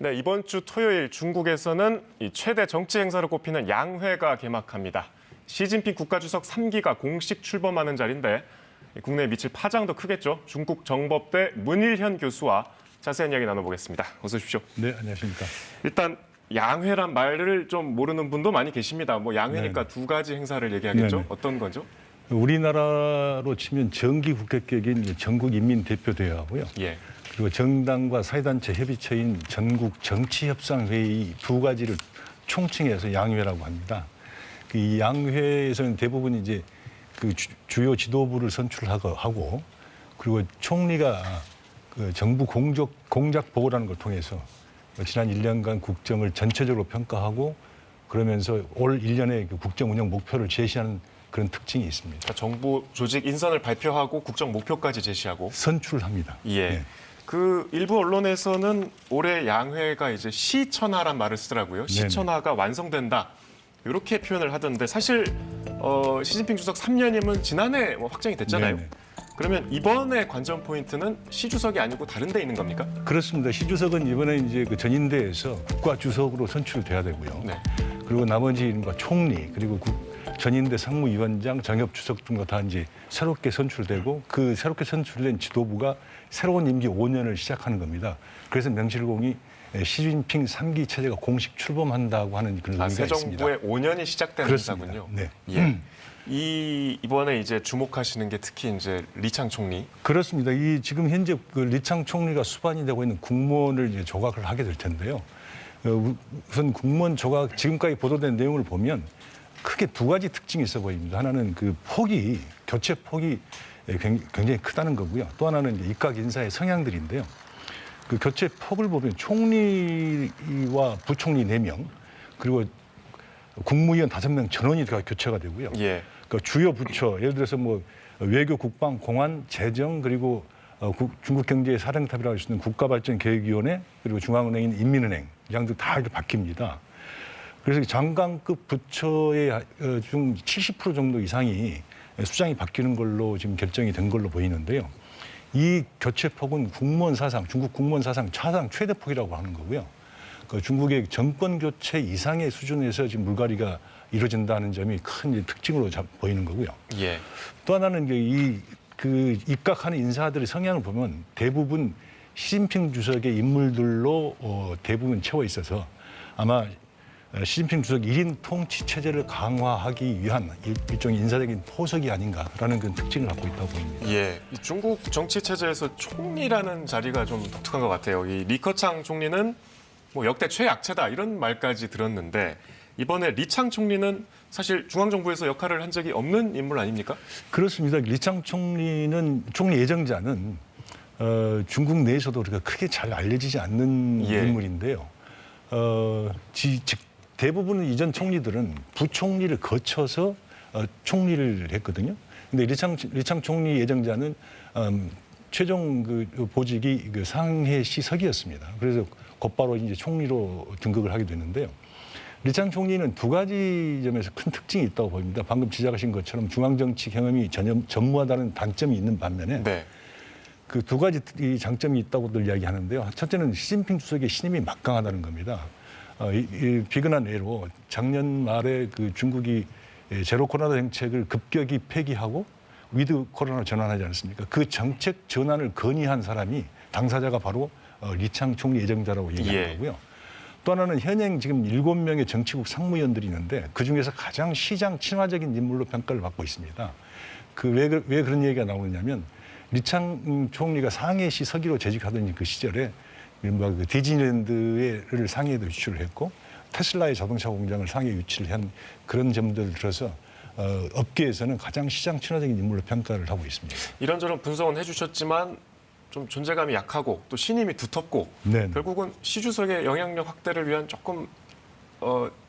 네, 이번 주 토요일 중국에서는 이 최대 정치 행사로 꼽히는 양회가 개막합니다. 시진핑 국가주석 3기가 공식 출범하는 자리인데 국내에 미칠 파장도 크겠죠. 중국 정법대 문일현 교수와 자세한 이야기 나눠보겠습니다. 어서 오십시오. 네, 안녕하십니까. 일단 양회란 말을 좀 모르는 분도 많이 계십니다. 뭐 양회니까 두 가지 행사를 얘기하겠죠. 네네. 어떤 거죠? 우리나라로 치면 정기 국회격인 전국인민대표대회하고요. 예. 그리고 정당과 사회단체 협의체인 전국 정치협상회의 두 가지를 총칭해서 양회라고 합니다. 이 양회에서는 대부분 이제 그 주요 지도부를 선출하고 그리고 총리가 그 정부 공작 보고라는 걸 통해서 지난 1년간 국정을 전체적으로 평가하고 그러면서 올 1년의 그 국정 운영 목표를 제시하는 그런 특징이 있습니다. 그러니까 정부 조직 인선을 발표하고 국정 목표까지 제시하고 선출합니다. 예. 네. 그 일부 언론에서는 올해 양회가 이제 시천하란 말을 쓰더라고요. 시천하가 완성된다. 이렇게 표현을 하던데 사실 시진핑 주석 3년임은 지난해 확정이 됐잖아요. 네네. 그러면 이번에 관전 포인트는 시 주석이 아니고 다른 데 있는 겁니까? 그렇습니다. 시 주석은 이번에 이제 그 전인대에서 국가 주석으로 선출돼야 되고요. 네. 그리고 나머지 총리 그리고 전인대 상무위원장, 정협 주석 등과 다 이제 새롭게 선출되고 그 새롭게 선출된 지도부가 새로운 임기 5년을 시작하는 겁니다. 그래서 명실공히 시진핑 3기 체제가 공식 출범한다고 하는 그런 의미가 새 있습니다. 정부의 5년이 시작되는 그렇습니다. 거군요. 네. 예. 이번에 이제 주목하시는 게 특히 이제 리창 총리. 그렇습니다. 이 지금 현재 그 리창 총리가 수반이 되고 있는 국무원을 이제 조각을 하게 될 텐데요. 우선 국무원 조각 지금까지 보도된 내용을 보면 크게 두 가지 특징이 있어 보입니다. 하나는 그 교체 폭이 굉장히 크다는 거고요. 또 하나는 이제 입각 인사의 성향들인데요. 그 교체 폭을 보면 총리와 부총리 4명 그리고 국무위원 5명 전원이 다 교체가 되고요. 예. 그 주요 부처 예를 들어서 뭐 외교, 국방, 공안, 재정 그리고 중국 경제의 사령탑이라고 할 수 있는 국가발전계획위원회 그리고 중앙은행인 인민은행 양들 다 이렇게 바뀝니다. 그래서 장관급 부처의 중 70% 정도 이상이 수장이 바뀌는 걸로 지금 결정이 된 걸로 보이는데요. 이 교체 폭은 중국 국무원 사상 최대 폭이라고 하는 거고요. 그 중국의 정권 교체 이상의 수준에서 지금 물갈이가 이루어진다는 점이 큰 특징으로 보이는 거고요. 예. 또 하나는 그 입각하는 인사들의 성향을 보면 대부분 시진핑 주석의 인물들로 대부분 채워 있어서 아마 시진핑 주석 1인 통치 체제를 강화하기 위한 일종의 인사적인 포석이 아닌가라는 그런 특징을 갖고 있다고 보입니다. 예, 이 중국 정치 체제에서 총리라는 자리가 좀 독특한 것 같아요. 이 리커창 총리는 뭐 역대 최약체다 이런 말까지 들었는데 이번에 리창 총리는 사실 중앙정부에서 역할을 한 적이 없는 인물 아닙니까? 그렇습니다. 리창 총리 예정자는 중국 내에서도 그렇게 크게 잘 알려지지 않는 인물인데요. 대부분의 이전 총리들은 부총리를 거쳐서 총리를 했거든요. 근데 리창 총리 예정자는 최종 그 보직이 그 상해시 서기였습니다. 그래서 곧바로 이제 총리로 등극을 하게 됐는데요. 리창 총리는 두 가지 점에서 큰 특징이 있다고 보입니다. 방금 지적하신 것처럼 중앙정치 경험이 전무하다는 단점이 있는 반면에 네. 그 두 가지 장점이 있다고들 이야기하는데요. 첫째는 시진핑 주석의 신임이 막강하다는 겁니다. 비근한 예로 작년 말에 그 중국이 제로 코로나 정책을 급격히 폐기하고 위드 코로나로 전환하지 않았습니까? 그 정책 전환을 건의한 사람이 당사자가 바로 리창 총리 예정자라고 얘기하는 거고요. 또 하나는 현행 지금 7명의 정치국 상무위원들이 있는데 그중에서 가장 시장 친화적인 인물로 평가를 받고 있습니다. 왜 그런 얘기가 나오느냐면 리창 총리가 상해시 서기로 재직하던 그 시절에 그 디즈니랜드를 상해에도 유치를 했고 테슬라의 자동차 공장을 상해에 유치를 한 그런 점들을 들어서 업계에서는 가장 시장 친화적인 인물로 평가를 하고 있습니다. 이런저런 분석은 해주셨지만 좀 존재감이 약하고 또 신임이 두텁고 네네. 결국은 시 주석의 영향력 확대를 위한 조금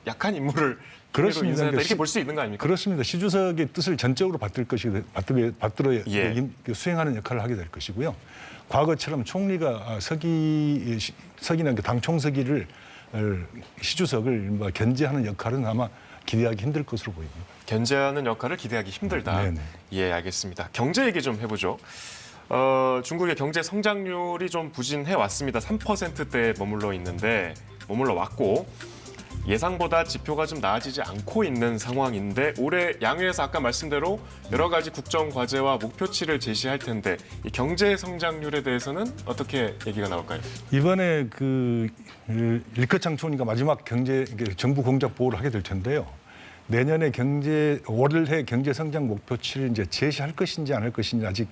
약한 인물을 그렇습니다. 인사했다 이렇게 볼 수 있는 거 아닙니까? 그렇습니다. 시 주석의 뜻을 전적으로 받들어 수행하는 역할을 하게 될 것이고요. 과거처럼 총리가 서기나 당 총서기를 시 주석을 견제하는 역할은 아마 기대하기 힘들 것으로 보입니다. 견제하는 역할을 기대하기 힘들다. 네네. 예, 알겠습니다. 경제 얘기 좀 해보죠. 중국의 경제 성장률이 좀 부진해 왔습니다. 3%대에 머물러 왔고 예상보다 지표가 좀 나아지지 않고 있는 상황인데 올해 양회에서 아까 말씀대로 여러 가지 국정 과제와 목표치를 제시할 텐데 이 경제 성장률에 대해서는 어떻게 얘기가 나올까요? 이번에 리커창 총리가 마지막 정부 공작 보고를 하게 될 텐데요. 내년에 올해 경제 성장 목표치를 이제 제시할 것인지 안 할 것인지 아직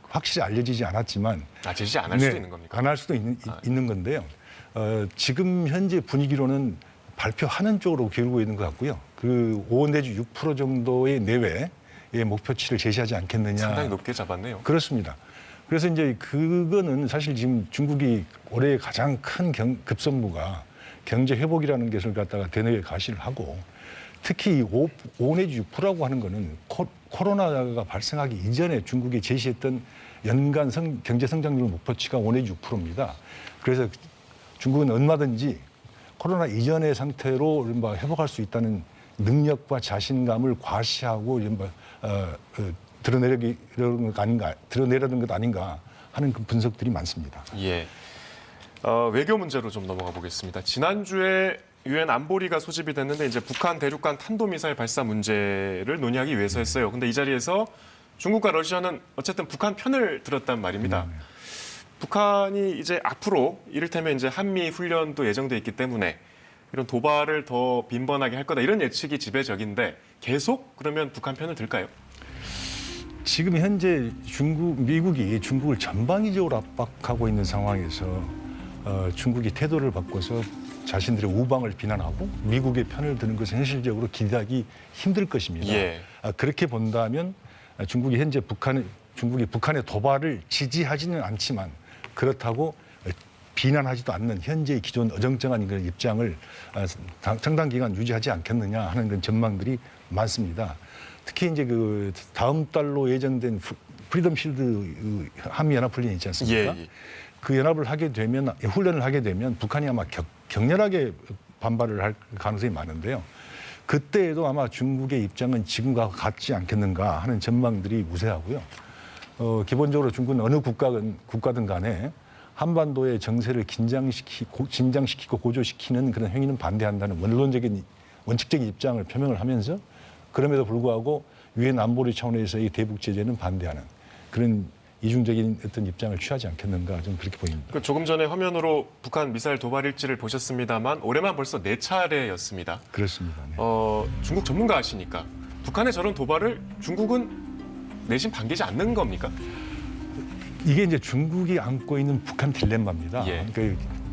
확실히 알려지지 않았지만 제시 안 할 수도 있는 겁니까? 안 할 수도 있는 건데요. 지금 현재 분위기로는 발표하는 쪽으로 기울고 있는 것 같고요. 5 내지 6% 정도의 내외의 목표치를 제시하지 않겠느냐. 상당히 높게 잡았네요. 그렇습니다. 그래서 이제 그거는 사실 지금 중국이 올해 가장 큰 급선무가 경제 회복이라는 것을 갖다가 대내에 가시를 하고 특히 5 내지 6%라고 하는 거는 코로나가 발생하기 이전에 중국이 제시했던 연간 경제 성장률 목표치가 5 내지 6%입니다. 그래서 중국은 얼마든지 코로나 이전의 상태로 회복할 수 있다는 능력과 자신감을 과시하고 드러내려는 것 아닌가 하는 그 분석들이 많습니다. 예. 외교 문제로 좀 넘어가 보겠습니다. 지난주에 유엔 안보리가 소집이 됐는데 이제 북한 대륙간 탄도미사일 발사 문제를 논의하기 위해서 했어요. 근데 이 자리에서 중국과 러시아는 어쨌든 북한 편을 들었단 말입니다. 북한이 이제 앞으로 이를테면 이제 한미 훈련도 예정돼 있기 때문에 이런 도발을 더 빈번하게 할 거다 이런 예측이 지배적인데 계속 그러면 북한 편을 들까요? 지금 현재 미국이 중국을 전방위적으로 압박하고 있는 상황에서 중국이 태도를 바꿔서 자신들의 우방을 비난하고 미국의 편을 드는 것은 현실적으로 기대하기 힘들 것입니다. 예. 그렇게 본다면 중국이 북한의 도발을 지지하지는 않지만 그렇다고 비난하지도 않는 현재의 기존 어정쩡한 그런 입장을 상당 기간 유지하지 않겠느냐 하는 그런 전망들이 많습니다. 특히 이제 다음 달로 예정된 프리덤 실드 한미 연합 훈련이 있지 않습니까? 예. 그 연합을 하게 되면 훈련을 하게 되면 북한이 아마 격렬하게 반발을 할 가능성이 많은데요. 그때에도 아마 중국의 입장은 지금과 같지 않겠는가 하는 전망들이 우세하고요. 기본적으로 중국은 어느 국가든 간에 한반도의 정세를 긴장시키고 고조시키는 그런 행위는 반대한다는 원칙적인 입장을 표명을 하면서 그럼에도 불구하고 유엔 안보리 차원에서의 대북 제재는 반대하는 그런 이중적인 어떤 입장을 취하지 않겠는가 좀 그렇게 보입니다. 조금 전에 화면으로 북한 미사일 도발 일지를 보셨습니다만 올해만 벌써 4차례였습니다. 그렇습니다. 네. 중국 전문가시니까 북한의 저런 도발을 중국은 내심 반기지 않는 겁니까? 이게 이제 중국이 안고 있는 북한 딜레마입니다. 예.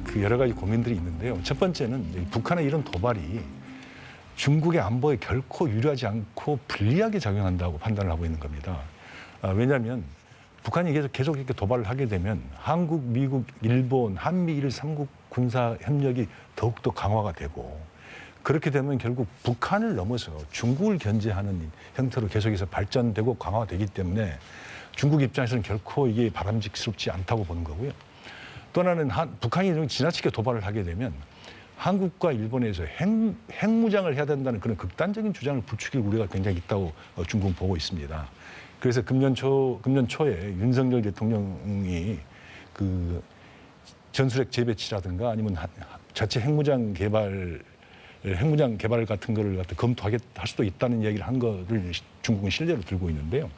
그 여러 가지 고민들이 있는데요. 첫 번째는 북한의 이런 도발이 중국의 안보에 결코 유리하지 않고 불리하게 작용한다고 판단을 하고 있는 겁니다. 왜냐하면 북한이 계속 이렇게 도발을 하게 되면 한국, 미국, 일본, 한미일 3국 군사 협력이 더욱더 강화가 되고 그렇게 되면 결국 북한을 넘어서 중국을 견제하는 형태로 계속해서 발전되고 강화가 되기 때문에 중국 입장에서는 결코 이게 바람직스럽지 않다고 보는 거고요. 또 하나는 북한이 지나치게 도발을 하게 되면 한국과 일본에서 핵무장을 해야 된다는 그런 극단적인 주장을 부추길 우려가 굉장히 있다고 중국은 보고 있습니다. 그래서 금년 초에 윤석열 대통령이 그 전술핵 재배치라든가 아니면 자체 핵무장 개발 같은 거를 갖다 검토할 수도 있다는 이야기를 한 거를 중국은 실제로 들고 있는데요.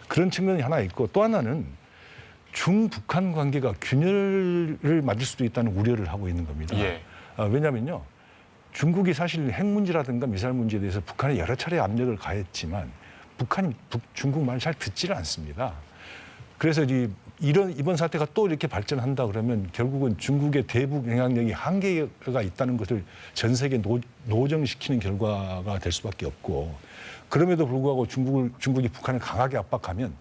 그런 측면이 하나 있고 또 하나는 중북한 관계가 균열을 맞을 수도 있다는 우려를 하고 있는 겁니다. 예. 왜냐하면요. 중국이 사실 핵 문제라든가 미사일 문제에 대해서 북한에 여러 차례 압력을 가했지만 북한이 중국 말을 잘 듣지를 않습니다. 그래서 이번 사태가 또 이렇게 발전한다 그러면 결국은 중국의 대북 영향력이 한계가 있다는 것을 전 세계에 노정시키는 결과가 될 수밖에 없고 그럼에도 불구하고 중국이 북한을 강하게 압박하면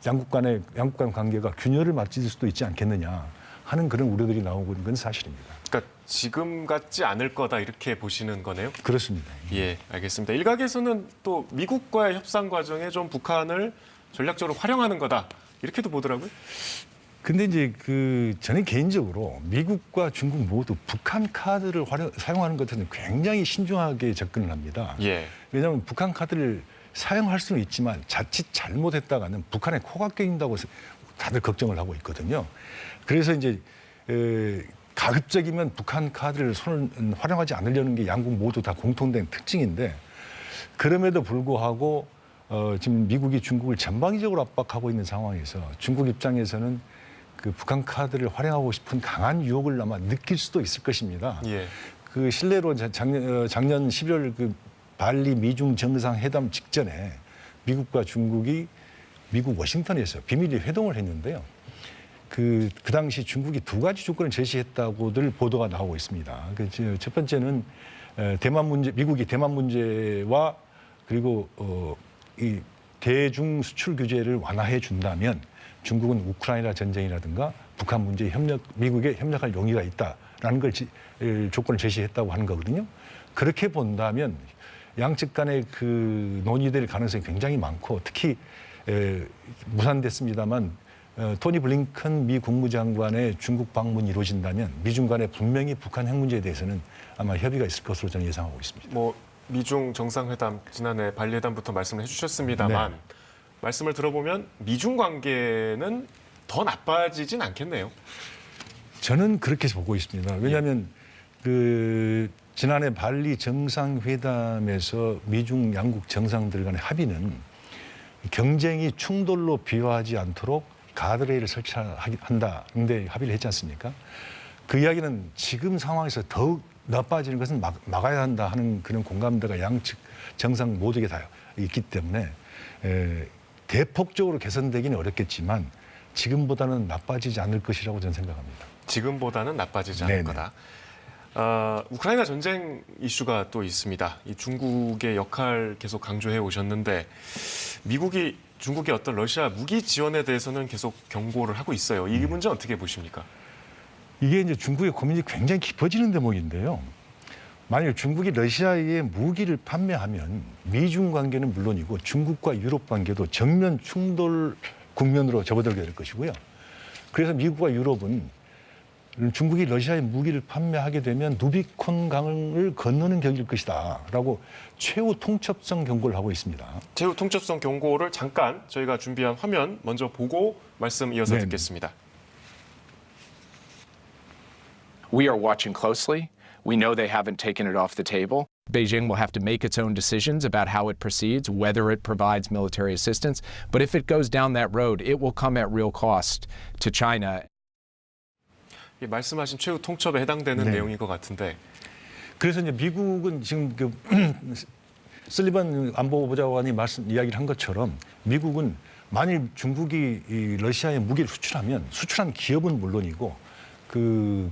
양국 간 관계가 균열을 맞을 수도 있지 않겠느냐 하는 그런 우려들이 나오고 있는 건 사실입니다. 그러니까 지금 같지 않을 거다 이렇게 보시는 거네요? 그렇습니다. 예, 알겠습니다. 일각에서는 또 미국과의 협상 과정에 좀 북한을 전략적으로 활용하는 거다 이렇게도 보더라고요. 근데 이제 저는 개인적으로 미국과 중국 모두 북한 카드를 사용하는 것에는 굉장히 신중하게 접근을 합니다. 예. 왜냐하면 북한 카드를 사용할 수는 있지만 자칫 잘못했다가는 북한에 코가 깨진다고 다들 걱정을 하고 있거든요. 그래서 이제 가급적이면 북한 카드를 손을 활용하지 않으려는 게 양국 모두 다 공통된 특징인데 그럼에도 불구하고 지금 미국이 중국을 전방위적으로 압박하고 있는 상황에서 중국 입장에서는 그 북한 카드를 활용하고 싶은 강한 유혹을 아마 느낄 수도 있을 것입니다. 예. 그 실례로 작년 11월 그 발리 미중 정상회담 직전에 미국과 중국이 미국 워싱턴에서 비밀리 회동을 했는데요. 그 당시 중국이 두 가지 조건을 제시했다고들 보도가 나오고 있습니다. 첫 번째는 미국이 대만 문제와 그리고 이 대중 수출 규제를 완화해 준다면 중국은 우크라이나 전쟁이라든가 북한 문제에 미국에 협력할 용의가 있다라는 걸 조건을 제시했다고 하는 거거든요. 그렇게 본다면 양측 간의 그 논의될 가능성이 굉장히 많고 특히 무산됐습니다만 토니 블링컨 미 국무장관의 중국 방문이 이루어진다면 미중 간에 분명히 북한 핵 문제에 대해서는 아마 협의가 있을 것으로 저는 예상하고 있습니다. 뭐 미중 정상회담 지난해 발리 회담부터 말씀을 해주셨습니다만 네. 말씀을 들어보면 미중 관계는 더 나빠지진 않겠네요. 저는 그렇게 보고 있습니다. 왜냐하면 그 지난해 발리 정상회담에서 미중 양국 정상들 간의 합의는 경쟁이 충돌로 비화하지 않도록 가드레일을 설치한다. 데 합의를 했지 않습니까? 그 이야기는 지금 상황에서 더욱 나빠지는 것은 막아야 한다 하는 그런 공감대가 양측 정상 모두에게 다 있기 때문에 대폭적으로 개선되기는 어렵겠지만 지금보다는 나빠지지 않을 것이라고 저는 생각합니다. 지금보다는 나빠지지 않을 네네. 거다. 우크라이나 전쟁 이슈가 또 있습니다. 이 중국의 역할 계속 강조해 오셨는데 미국이 중국의 어떤 러시아 무기 지원에 대해서는 계속 경고를 하고 있어요. 이 문제 어떻게 보십니까? 이게 이제 중국의 고민이 굉장히 깊어지는 대목인데요. 만약 중국이 러시아에 무기를 판매하면 미중 관계는 물론이고 중국과 유럽 관계도 정면 충돌 국면으로 접어들게 될 것이고요. 그래서 미국과 유럽은 중국이 러시아에 무기를 판매하게 되면 누비콘 강을 건너는 격일 것이다라고 최후 통첩성 경고를 하고 있습니다. 최후 통첩성 경고를 잠깐 저희가 준비한 화면 먼저 보고 말씀 이어서 네. 듣겠습니다. We are watching closely. We know they haven't taken it off the table. Beijing will have to make its own decisions about how it proceeds, whether it provides military assistance. But if it goes down that road, it will come at real cost to China. 말씀하신 최후 통첩에 해당되는 네. 내용인 것 같은데 그래서 이제 미국은 지금 그 설리번 안보보좌관이 이야기를 한 것처럼 미국은 만일 중국이 이 러시아에 무기를 수출하면 수출한 기업은 물론이고 그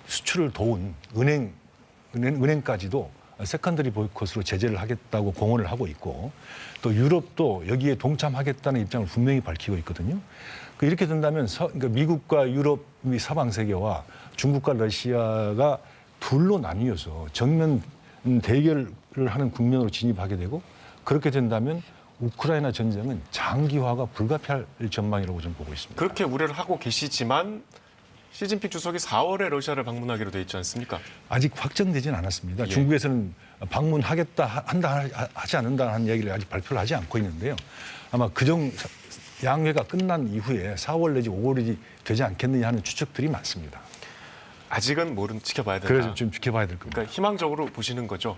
수출을 도운 은행까지도 세컨더리 보이콧으로 제재를 하겠다고 공언을 하고 있고 또 유럽도 여기에 동참하겠다는 입장을 분명히 밝히고 있거든요. 이렇게 된다면 그러니까 미국과 유럽이 서방 세계와 중국과 러시아가 둘로 나뉘어서 정면 대결을 하는 국면으로 진입하게 되고 그렇게 된다면 우크라이나 전쟁은 장기화가 불가피할 전망이라고 저는 보고 있습니다. 그렇게 우려를 하고 계시지만 시진핑 주석이 4월에 러시아를 방문하기로 돼 있지 않습니까? 아직 확정되지는 않았습니다. 예. 중국에서는 하지 않는다 하는 이야기를 아직 발표를 하지 않고 있는데요. 아마 양회가 끝난 이후에 4월 내지 5월이 되지 않겠느냐 하는 추측들이 많습니다. 아직은 지켜봐야 된다. 그래서 좀 지켜봐야 될 겁니다. 그러니까 희망적으로 보시는 거죠.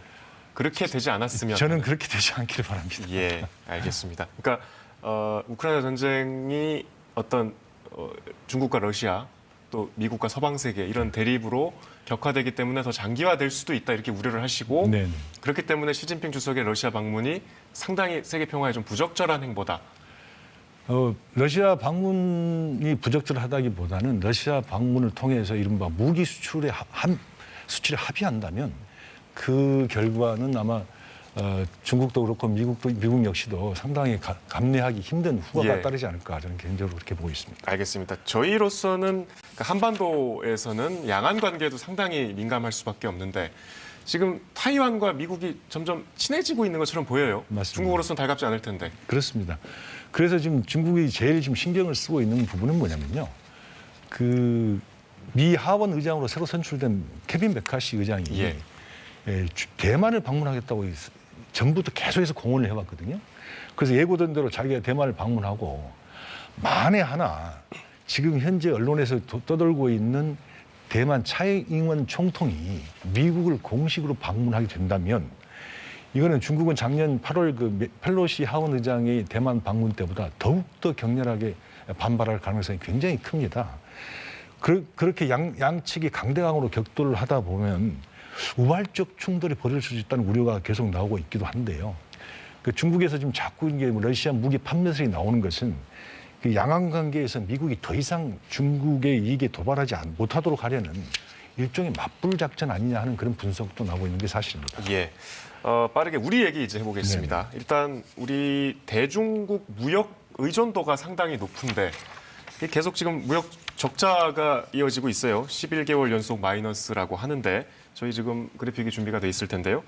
그렇게 되지 않았으면 저는 그렇게 되지 않기를 바랍니다. 예, 알겠습니다. 그러니까 우크라이나 전쟁이 어떤 중국과 러시아 또 미국과 서방 세계 이런 대립으로 격화되기 때문에 더 장기화될 수도 있다 이렇게 우려를 하시고 네네. 그렇기 때문에 시진핑 주석의 러시아 방문이 상당히 세계 평화에 좀 부적절한 행보다. 러시아 방문이 부적절하다기보다는 러시아 방문을 통해서 이른바 무기 수출에 합의한다면 그 결과는 아마 중국도 그렇고 미국 역시도 상당히 감내하기 힘든 후과가 예. 따르지 않을까 저는 개인적으로 그렇게 보고 있습니다. 알겠습니다. 저희로서는 한반도에서는 양안 관계도 상당히 민감할 수밖에 없는데 지금 타이완과 미국이 점점 친해지고 있는 것처럼 보여요. 맞습니다. 중국으로서는 달갑지 않을 텐데. 그렇습니다. 그래서 지금 중국이 제일 지금 신경을 쓰고 있는 부분은 뭐냐면요. 그 미 하원 의장으로 새로 선출된 케빈 메카시 의장이 예. 대만을 방문하겠다고 전부터 계속해서 공언을 해왔거든요. 그래서 예고된 대로 자기가 대만을 방문하고 만에 하나 지금 현재 언론에서 떠돌고 있는 대만 차이잉원 총통이 미국을 공식으로 방문하게 된다면 이거는 중국은 작년 8월 그 펠로시 하원 의장의 대만 방문 때보다 더욱더 격렬하게 반발할 가능성이 굉장히 큽니다. 그렇게 양측이 강대강으로 격돌을 하다 보면 우발적 충돌이 벌어질 수 있다는 우려가 계속 나오고 있기도 한데요. 그 중국에서 지금 자꾸 이게 러시아 무기 판매설이 나오는 것은 그 양안 관계에서 미국이 더 이상 중국의 이익에 도발하지 못하도록 하려는 일종의 맞불 작전 아니냐 하는 그런 분석도 나오고 있는 게 사실입니다. 예. 빠르게 우리 얘기 이제 해보겠습니다. 일단 우리 대중국 무역 의존도가 상당히 높은데 계속 지금 무역 적자가 이어지고 있어요. 11개월 연속 마이너스라고 하는데 저희 지금 그래픽이 준비가 돼 있을 텐데요.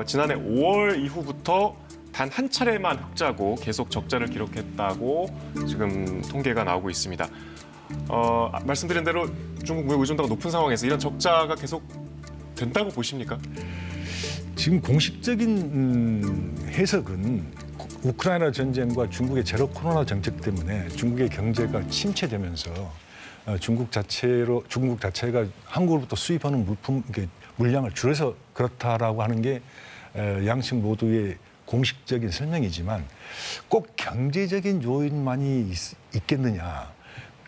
지난해 5월 이후부터 단 한 차례만 흑자고 계속 적자를 기록했다고 지금 통계가 나오고 있습니다. 말씀드린 대로 중국 무역 의존도가 높은 상황에서 이런 적자가 계속 된다고 보십니까? 지금 공식적인 해석은 우크라이나 전쟁과 중국의 제로 코로나 정책 때문에 중국의 경제가 침체되면서 중국 자체가 한국으로부터 수입하는 물량을 줄여서 그렇다라고 하는 게 양측 모두의 공식적인 설명이지만 꼭 경제적인 요인만이 있겠느냐.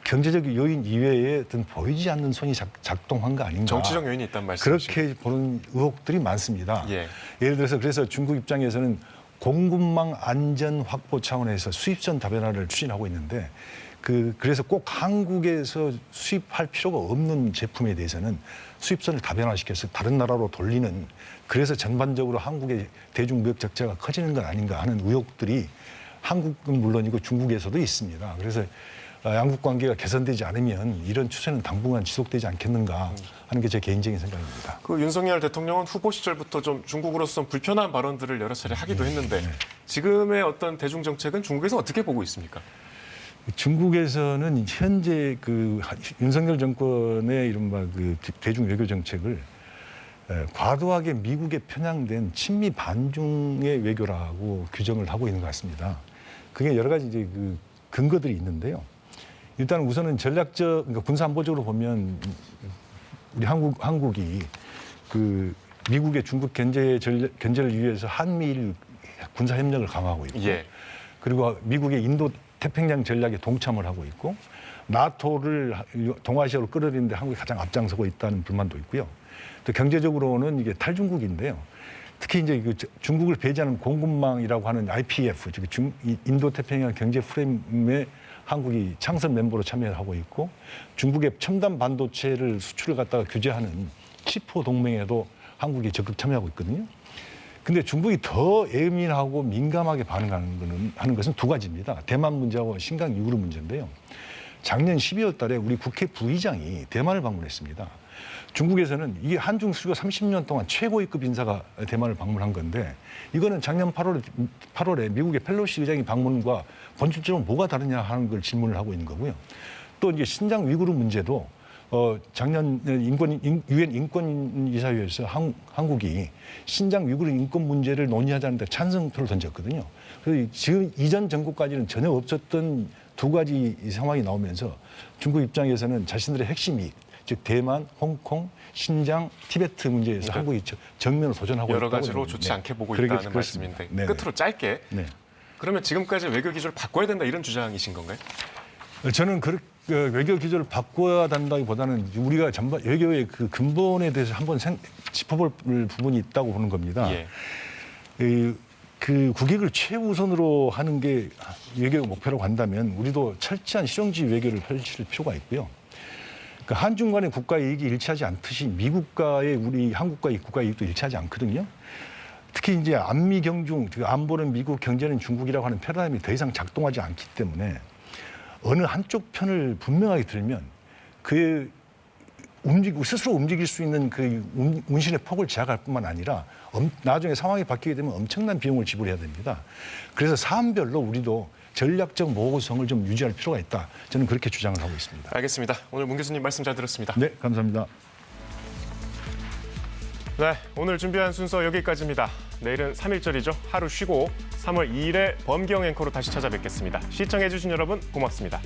경제적 요인 이외에 어떤 보이지 않는 손이 작동한 거 아닌가. 정치적 요인이 있다는 말씀이시죠? 그렇게 보는 의혹들이 많습니다. 예. 예를 들어서 그래서 중국 입장에서는 공급망 안전 확보 차원에서 수입선 다변화를 추진하고 있는데 그래서 꼭 한국에서 수입할 필요가 없는 제품에 대해서는 수입선을 다변화시켜서 다른 나라로 돌리는 그래서 전반적으로 한국의 대중무역 적자가 커지는 건 아닌가 하는 의혹들이 한국은 물론이고 중국에서도 있습니다. 그래서 양국 관계가 개선되지 않으면 이런 추세는 당분간 지속되지 않겠는가 하는 게 제 개인적인 생각입니다. 그 윤석열 대통령은 후보 시절부터 좀 중국으로서 불편한 발언들을 여러 차례 하기도 했는데 지금의 어떤 대중 정책은 중국에서 어떻게 보고 있습니까? 중국에서는 현재 그 윤석열 정권의 이른바 그 대중 외교 정책을 과도하게 미국에 편향된 친미 반중의 외교라고 규정을 하고 있는 것 같습니다. 그게 여러 가지 이제 그 근거들이 있는데요. 일단 우선은 전략적, 그러니까 군사안보적으로 보면 우리 한국이 그 미국의 중국 견제를 위해서 한미일 군사협력을 강화하고 있고, 예. 그리고 미국의 인도 태평양 전략에 동참을 하고 있고, 나토를 동아시아로 끌어들이는데 한국이 가장 앞장서고 있다는 불만도 있고요. 또 경제적으로는 이게 탈중국인데요. 특히 이제 그 중국을 배제하는 공급망이라고 하는 IPF, 즉 인도 태평양 경제 프레임에 한국이 창설 멤버로 참여하고 있고, 중국의 첨단 반도체를 수출을 갖다가 규제하는 치포 동맹에도 한국이 적극 참여하고 있거든요. 근데 중국이 더 예민하고 민감하게 반응하는 것은 두 가지입니다. 대만 문제하고 신강 우이구르 문제인데요. 작년 12월 달에 우리 국회 부의장이 대만을 방문했습니다. 중국에서는 이게 한중 수교 30년 동안 최고위급 인사가 대만을 방문한 건데 이거는 작년 8월에 미국의 펠로시 의장의 방문과 본질적으로 뭐가 다르냐 하는 걸 질문을 하고 있는 거고요. 또 이제 신장 우이구르 문제도 작년 유엔 인권이사회에서 한국이 신장 우이구르 인권 문제를 논의하자는데 찬성표를 던졌거든요. 그래서 지금 이전 정권까지는 전혀 없었던 두 가지 상황이 나오면서 중국 입장에서는 자신들의 핵심 이익, 즉 대만, 홍콩, 신장, 티베트 문제에서 네. 한국이 정면으로 도전하고 여러 있다고 가지로 좋지 네. 않게 보고 있다는 그렇습니다. 말씀인데 네네. 끝으로 짧게 네. 그러면 지금까지 외교 기조를 바꿔야 된다 이런 주장이신 건가요? 저는 외교 기조를 바꿔야 된다기보다는 우리가 외교의 그 근본에 대해서 한번 짚어볼 부분이 있다고 보는 겁니다. 예. 그 국익을 최우선으로 하는 게 외교 목표라고 한다면 우리도 철저한 실용주의 외교를 펼칠 필요가 있고요. 그 한중 간의 국가 이익이 일치하지 않듯이 미국과의 우리 한국과의 국가 이익도 일치하지 않거든요. 특히 이제 안미 경중, 안보는 미국, 경제는 중국이라고 하는 패러다임이 더 이상 작동하지 않기 때문에 어느 한쪽 편을 분명하게 들면 스스로 움직일 수 있는 그 운신의 폭을 제약할 뿐만 아니라 나중에 상황이 바뀌게 되면 엄청난 비용을 지불해야 됩니다. 그래서 사안별로 우리도 전략적 모호성을 좀 유지할 필요가 있다. 저는 그렇게 주장을 하고 있습니다. 알겠습니다. 오늘 문 교수님 말씀 잘 들었습니다. 네, 감사합니다. 네, 오늘 준비한 순서 여기까지입니다. 내일은 3.1절이죠. 하루 쉬고 3월 2일에 범기영 앵커로 다시 찾아뵙겠습니다. 시청해주신 여러분 고맙습니다.